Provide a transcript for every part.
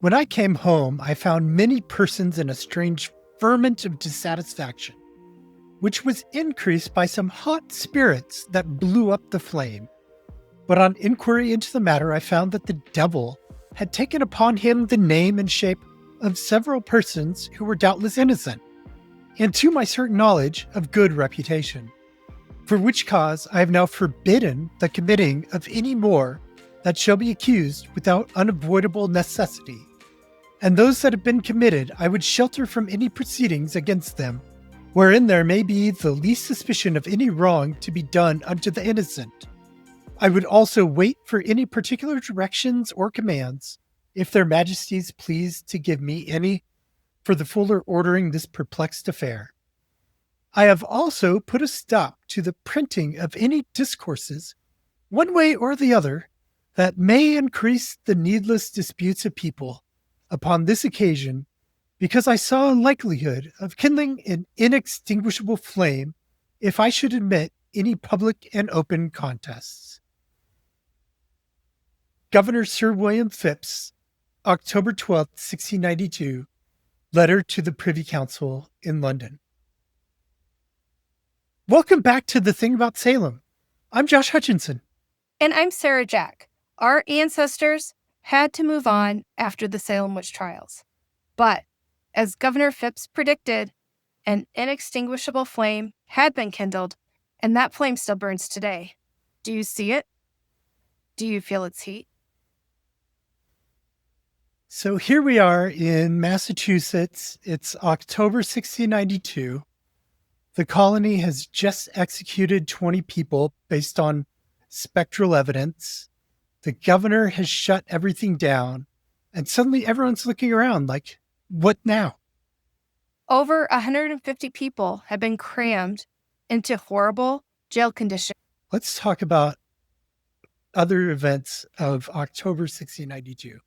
When I came home, I found many persons in a strange ferment of dissatisfaction, which was increased by some hot spirits that blew up the flame. But on inquiry into the matter, I found that the devil had taken upon him the name and shape of several persons who were doubtless innocent, and to my certain knowledge of good reputation. For which cause I have now forbidden the committing of any more that shall be accused without unavoidable necessity. And those that have been committed I would shelter from any proceedings against them, wherein there may be the least suspicion of any wrong to be done unto the innocent. I would also wait for any particular directions or commands, if their majesties please to give me any, for the fuller ordering this perplexed affair. I have also put a stop to the printing of any discourses, one way or the other, that may increase the needless disputes of people upon this occasion, because I saw a likelihood of kindling an inextinguishable flame if I should admit any public and open contests. Governor Sir William Phips, October 12th, 1692, letter to the Privy Council in London. Welcome back to The Thing About Salem. I'm Josh Hutchinson. And I'm Sarah Jack. Our ancestors had to move on after the Salem witch trials. But, as Governor Phips predicted, an inextinguishable flame had been kindled, and that flame still burns today. Do you see it? Do you feel its heat? So here we are in Massachusetts. It's October 1692. The colony has just executed 20 people based on spectral evidence. The governor has shut everything down, and suddenly everyone's looking around like, what now? Over 150 people have been crammed into horrible jail conditions. Let's talk about other events of October 1692.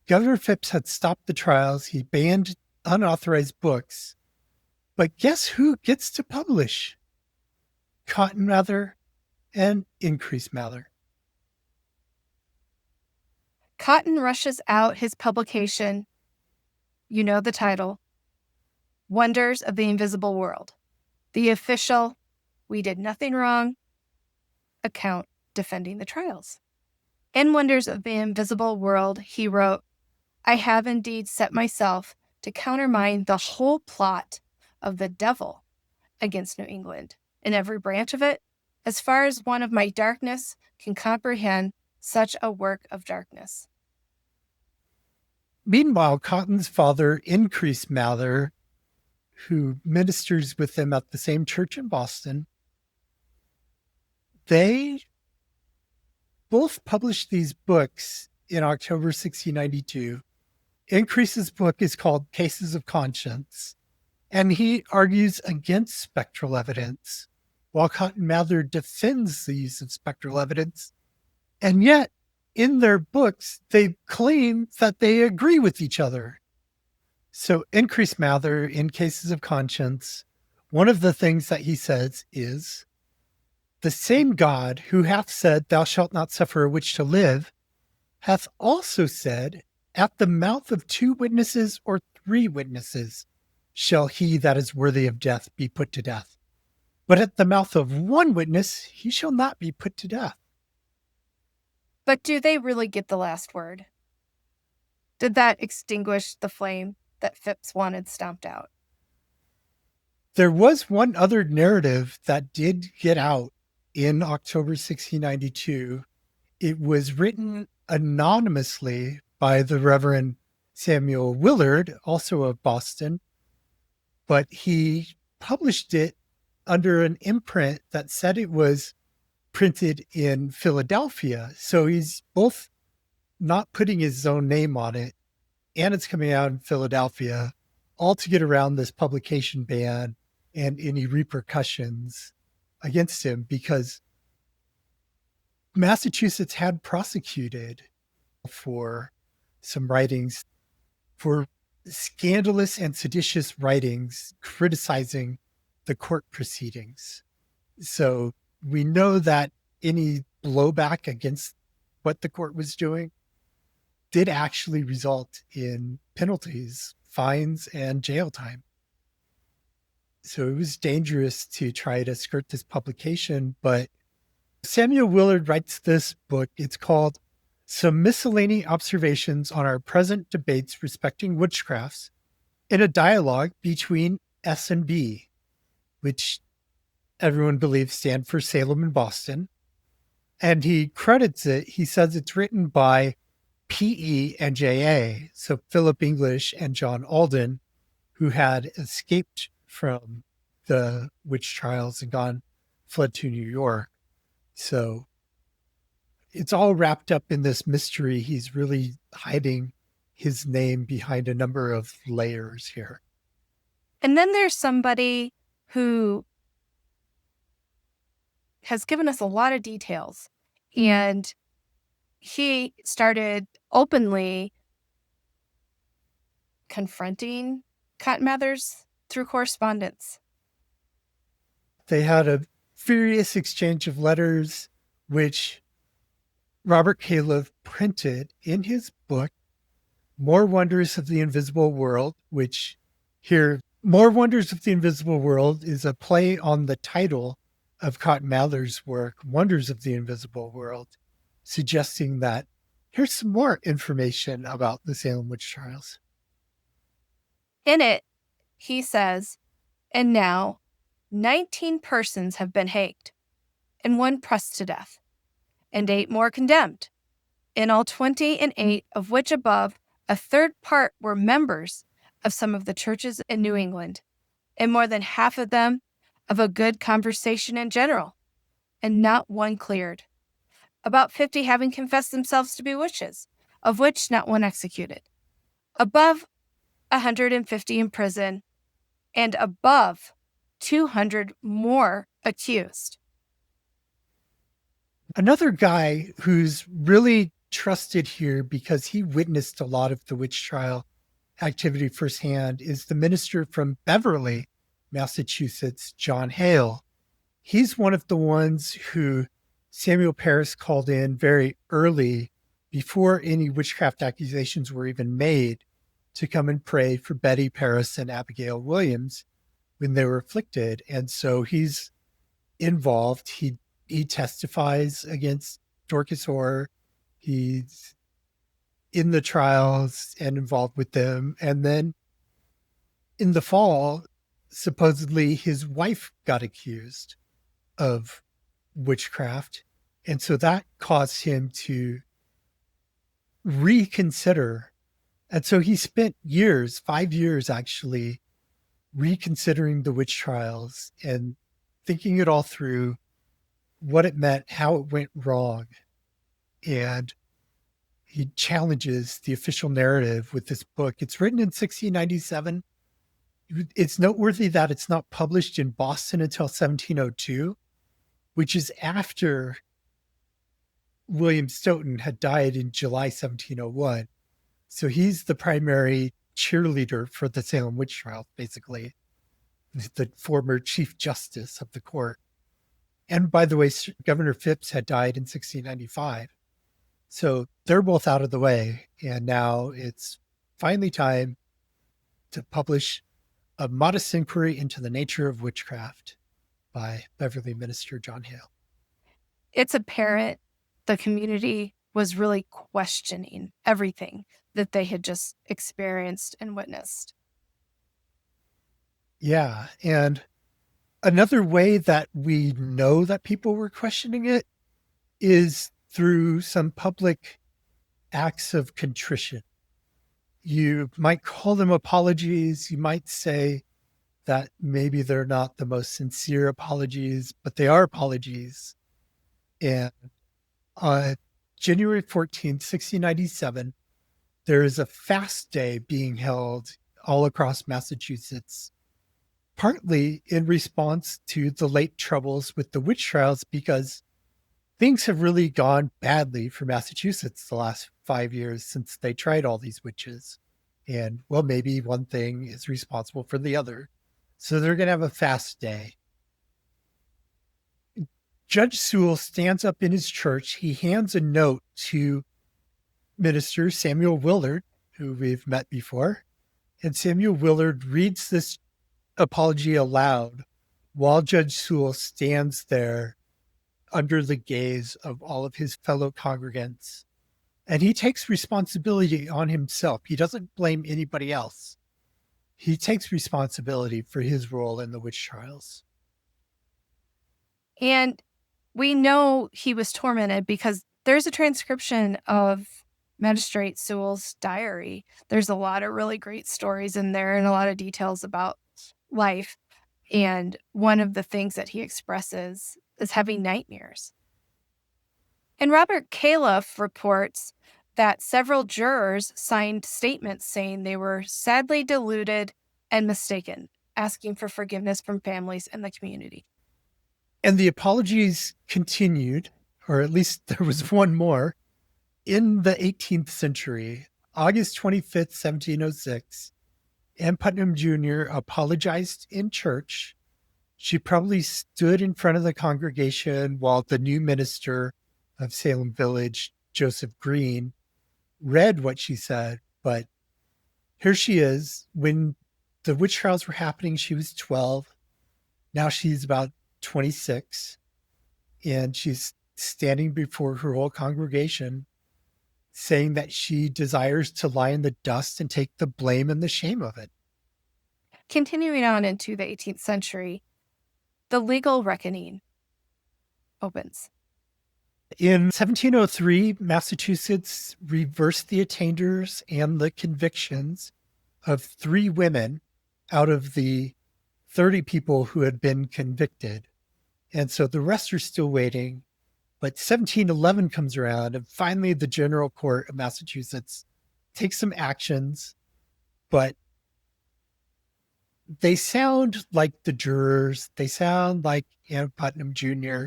Governor Phips had stopped the trials. He banned unauthorized books. But guess who gets to publish? Cotton Mather and Increase Mather. Cotton rushes out his publication, you know the title, Wonders of the Invisible World, the official, we did nothing wrong, account defending the trials. In Wonders of the Invisible World, he wrote, I have indeed set myself to countermine the whole plot of the devil against New England, in every branch of it, as far as one of my darkness can comprehend such a work of darkness. Meanwhile, Cotton's father, Increase Mather, who ministers with him at the same church in Boston, they both published these books in October 1692. Increase's book is called Cases of Conscience, and he argues against spectral evidence, while Cotton Mather defends the use of spectral evidence. And yet, in their books, they claim that they agree with each other. So Increase Mather, in Cases of Conscience, one of the things that he says is, the same God who hath said, thou shalt not suffer a witch to live, hath also said, at the mouth of 2 witnesses or 3 witnesses shall he that is worthy of death be put to death. But at the mouth of 1 witness he shall not be put to death. But do they really get the last word? Did that extinguish the flame that Phips wanted stomped out? There was one other narrative that did get out in October 1692. It was written anonymously by the Reverend Samuel Willard, also of Boston, but he published it under an imprint that said it was printed in Philadelphia. So he's both not putting his own name on it, and it's coming out in Philadelphia, all to get around this publication ban and any repercussions against him, because Massachusetts had prosecuted for some writings, for scandalous and seditious writings criticizing the court proceedings. So we know that any blowback against what the court was doing did actually result in penalties, fines, and jail time. So it was dangerous to try to skirt this publication. But Samuel Willard writes this book. It's called Some Miscellany Observations on Our Present Debates Respecting Witchcrafts in a Dialogue Between S and B, which everyone believes stand for Salem and Boston. And he credits it. He says it's written by P.E. and J.A., so Philip English and John Alden, who had escaped from the witch trials and fled to New York. So it's all wrapped up in this mystery. He's really hiding his name behind a number of layers here. And then there's somebody who has given us a lot of details, and he started openly confronting Cotton Mathers through correspondence. They had a furious exchange of letters, which Robert Califf printed in his book, More Wonders of the Invisible World, which here, More Wonders of the Invisible World is a play on the title of Cotton Mather's work, Wonders of the Invisible World, suggesting that here's some more information about the Salem witch trials. In it, he says, and now 19 persons have been hanged, and 1 pressed to death, and 8 more condemned. In all 20 and 8, of which above a third part were members of some of the churches in New England, and more than half of them of a good conversation in general, and not 1 cleared. About 50 having confessed themselves to be witches, of which not 1 executed. Above 150 in prison, and above 200 more accused. Another guy who's really trusted here because he witnessed a lot of the witch trial activity firsthand is the minister from Beverly, Massachusetts, John Hale. He's one of the ones who Samuel Parris called in very early, before any witchcraft accusations were even made, to come and pray for Betty Parris and Abigail Williams when they were afflicted. And so he's involved. He testifies against Dorcas Orr. He's in the trials and involved with them. And then in the fall, supposedly his wife got accused of witchcraft. And so that caused him to reconsider. And so he spent years, 5 years actually, reconsidering the witch trials and thinking it all through, what it meant, how it went wrong. And he challenges the official narrative with this book. It's written in 1697. It's noteworthy that it's not published in Boston until 1702, which is after William Stoughton had died in July 1701. So he's the primary cheerleader for the Salem witch trials, basically, the former Chief Justice of the court. And by the way, Governor Phipps had died in 1695. So they're both out of the way. And now it's finally time to publish A Modest Inquiry into the Nature of Witchcraft by Beverly Minister John Hale. It's apparent the community was really questioning everything that they had just experienced and witnessed. Yeah. And another way that we know that people were questioning it is through some public acts of contrition. You might call them apologies. You might say that maybe they're not the most sincere apologies, but they are apologies. And on January 14th, 1697, there is a fast day being held all across Massachusetts, partly in response to the late troubles with the witch trials, because things have really gone badly for Massachusetts the last 5 years since they tried all these witches. And, well, maybe one thing is responsible for the other. So they're going to have a fast day. Judge Sewell stands up in his church. He hands a note to minister, Samuel Willard, who we've met before. And Samuel Willard reads this apology aloud while Judge Sewell stands there under the gaze of all of his fellow congregants. And he takes responsibility on himself. He doesn't blame anybody else. He takes responsibility for his role in the witch trials. And we know he was tormented because there's a transcription of Magistrate Sewell's diary. There's a lot of really great stories in there and a lot of details about life. And one of the things that he expresses is having nightmares. And Robert Califf reports that several jurors signed statements saying they were sadly deluded and mistaken, asking for forgiveness from families and the community. And the apologies continued, or at least there was one more, in the 18th century. August 25th, 1706, Ann Putnam Jr. apologized in church. She probably stood in front of the congregation while the new minister of Salem Village, Joseph Green, read what she said. But here she is. When the witch trials were happening, she was 12. Now she's about 26. And she's standing before her whole congregation saying that she desires to lie in the dust and take the blame and the shame of it. Continuing on into the 18th century, the legal reckoning opens. In 1703, Massachusetts reversed the attainders and the convictions of 3 women out of the 30 people who had been convicted. And so the rest are still waiting. But 1711 comes around, and finally the General Court of Massachusetts takes some actions, but they sound like the jurors. They sound like Ann Putnam Jr.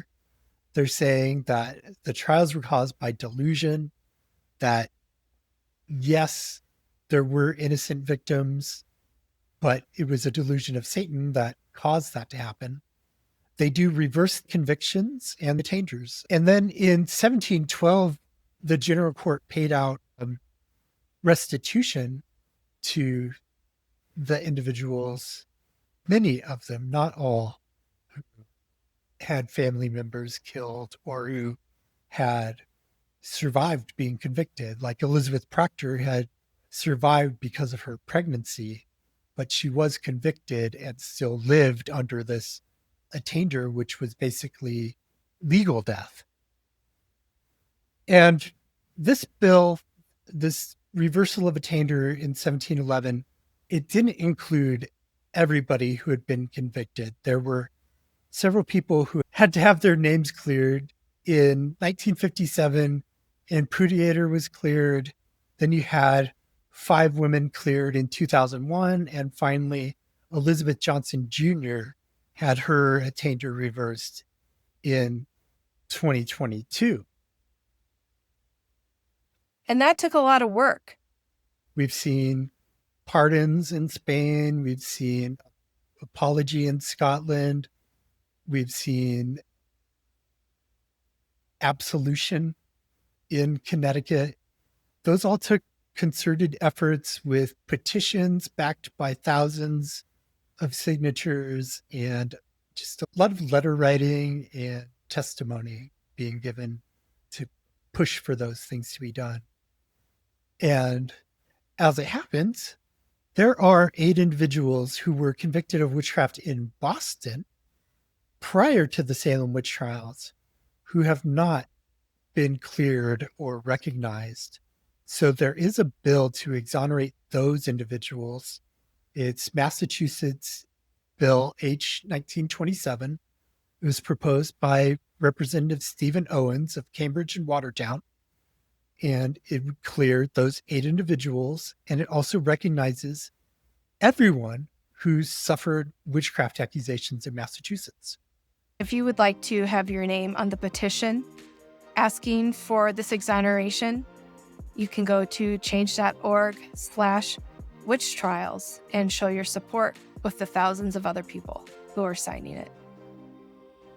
They're saying that the trials were caused by delusion, that yes, there were innocent victims, but it was a delusion of Satan that caused that to happen. They do reverse convictions and attainders. And then in 1712, the General Court paid out restitution to the individuals, many of them, not all, who had family members killed or who had survived being convicted. Like Elizabeth Proctor had survived because of her pregnancy, but she was convicted and still lived under this attainder, which was basically legal death. And this bill, this reversal of attainder in 1711, it didn't include everybody who had been convicted. There were several people who had to have their names cleared. In 1957, Impudiator was cleared. Then you had 5 women cleared in 2001. And finally, Elizabeth Johnson Jr. had her attainder reversed in 2022. And that took a lot of work. We've seen pardons in Spain. We've seen apology in Scotland. We've seen absolution in Connecticut. Those all took concerted efforts with petitions backed by thousands of signatures and just a lot of letter writing and testimony being given to push for those things to be done. And as it happens, there are 8 individuals who were convicted of witchcraft in Boston prior to the Salem witch trials who have not been cleared or recognized. So there is a bill to exonerate those individuals. It's Massachusetts Bill H 1927. It was proposed by Representative Stephen Owens of Cambridge and Watertown. And it would clear those 8 individuals. And it also recognizes everyone who's suffered witchcraft accusations in Massachusetts. If you would like to have your name on the petition asking for this exoneration, you can go to change.org/witch trials and show your support with the thousands of other people who are signing it.